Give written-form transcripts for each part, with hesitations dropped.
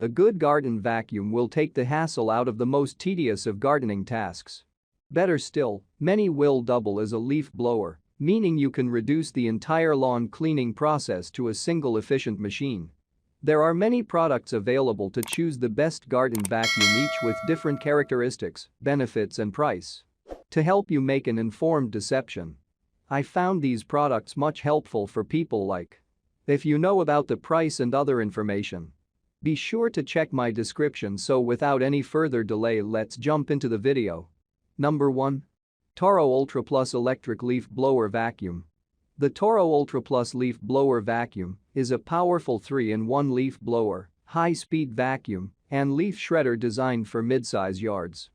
A good garden vacuum will take the hassle out of the most tedious of gardening tasks. Better still, many will double as a leaf blower, meaning you can reduce the entire lawn cleaning process to a single efficient machine. There are many products available to choose the best garden vacuum, each with different characteristics, benefits and price. To help you make an informed decision, I found these products much helpful for people like. If you know about the price and other information, be sure to check my description. So without any further delay, let's jump into the video. Number 1. Toro UltraPlus Electric Leaf Blower Vacuum. The Toro UltraPlus Leaf Blower Vacuum is a powerful 3-in-1 leaf blower, high-speed vacuum, and leaf shredder designed for mid-size yards.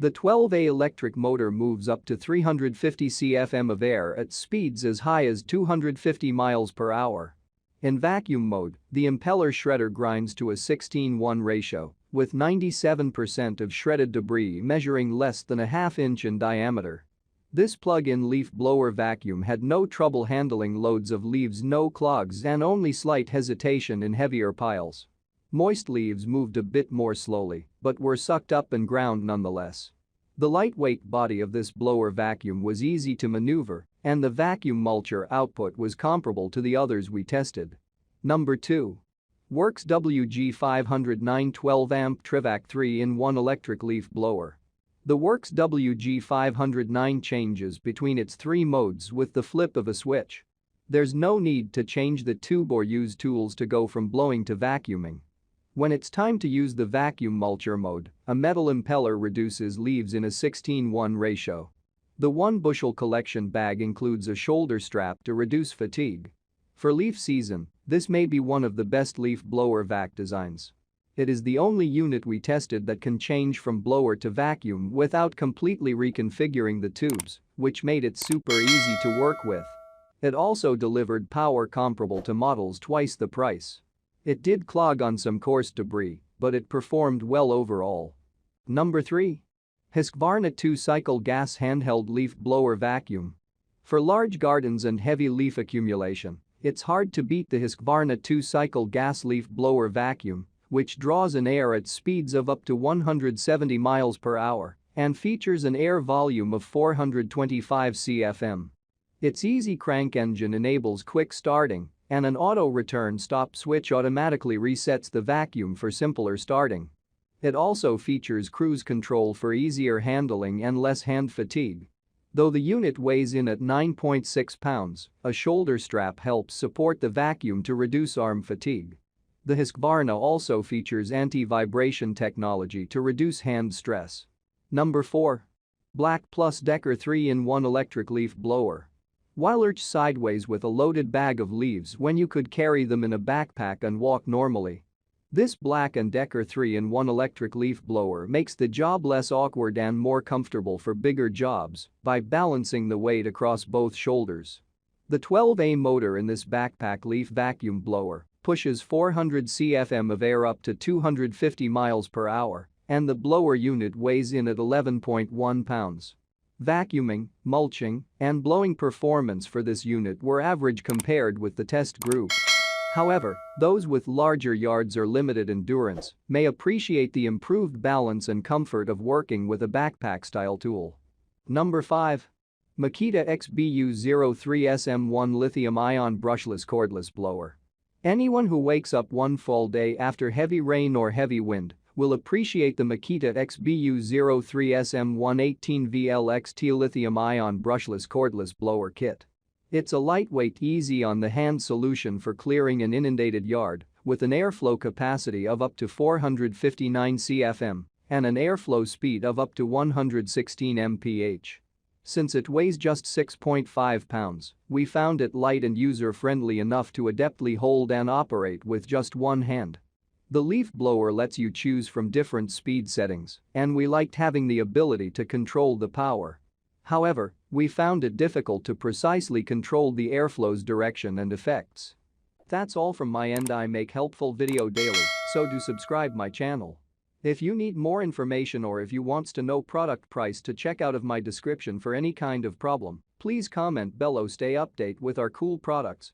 The 12A electric motor moves up to 350 cfm of air at speeds as high as 250 miles per hour. In vacuum mode, the impeller shredder grinds to a 16:1 ratio, with 97% of shredded debris measuring less than a half-inch in diameter. This plug-in leaf blower vacuum had no trouble handling loads of leaves, no clogs, and only slight hesitation in heavier piles. Moist leaves moved a bit more slowly, but were sucked up and ground nonetheless. The lightweight body of this blower vacuum was easy to maneuver, and the vacuum mulcher output was comparable to the others we tested. Number 2. Worx WG509 12-amp TRIVAC 3-in-1 electric leaf blower. The Worx WG509 changes between its 3 modes with the flip of a switch. There's no need to change the tube or use tools to go from blowing to vacuuming. When it's time to use the vacuum mulcher mode, a metal impeller reduces leaves in a 16:1 ratio. The 1 bushel collection bag includes a shoulder strap to reduce fatigue. For leaf season, this may be one of the best leaf blower vac designs. It is the only unit we tested that can change from blower to vacuum without completely reconfiguring the tubes, which made it super easy to work with. It also delivered power comparable to models twice the price. It did clog on some coarse debris, but it performed well overall. Number 3. Husqvarna 2-cycle gas handheld leaf blower vacuum. For large gardens and heavy leaf accumulation, it's hard to beat the Husqvarna 2-cycle gas leaf blower vacuum, which draws in air at speeds of up to 170 miles per hour and features an air volume of 425 cfm. Its easy crank engine enables quick starting, and an auto return stop switch automatically resets the vacuum for simpler starting. It also features cruise control for easier handling and less hand fatigue. Though the unit weighs in at 9.6 pounds, a shoulder strap helps support the vacuum to reduce arm fatigue. The Husqvarna also features anti-vibration technology to reduce hand stress. Number 4. Black+Decker 3-in-1 electric leaf blower. Why lurch sideways with a loaded bag of leaves when you could carry them in a backpack and walk normally? This Black+Decker 3-in-1 electric leaf blower makes the job less awkward and more comfortable for bigger jobs by balancing the weight across both shoulders. The 12A motor in this backpack leaf vacuum blower pushes 400 cfm of air up to 250 miles per hour, and the blower unit weighs in at 11.1 pounds. Vacuuming, mulching, and blowing performance for this unit were average compared with the test group. However, those with larger yards or limited endurance may appreciate the improved balance and comfort of working with a backpack-style tool. Number 5. Makita XBU03SM1 Lithium-Ion Brushless Cordless Blower. Anyone who wakes up one fall day after heavy rain or heavy wind will appreciate the Makita XBU03SM118VLXT Lithium-Ion Brushless Cordless Blower Kit. It's a lightweight, easy-on-the-hand solution for clearing an inundated yard with an airflow capacity of up to 459 cfm and an airflow speed of up to 116 mph. Since it weighs just 6.5 pounds, we found it light and user-friendly enough to adeptly hold and operate with just one hand. The leaf blower lets you choose from different speed settings, and we liked having the ability to control the power. However, we found it difficult to precisely control the airflow's direction and effects. That's all from my end. I make helpful video daily, so do subscribe my channel. If you need more information or if you wants to know product price to check out of my description for any kind of problem, please comment below. Stay update with our cool products.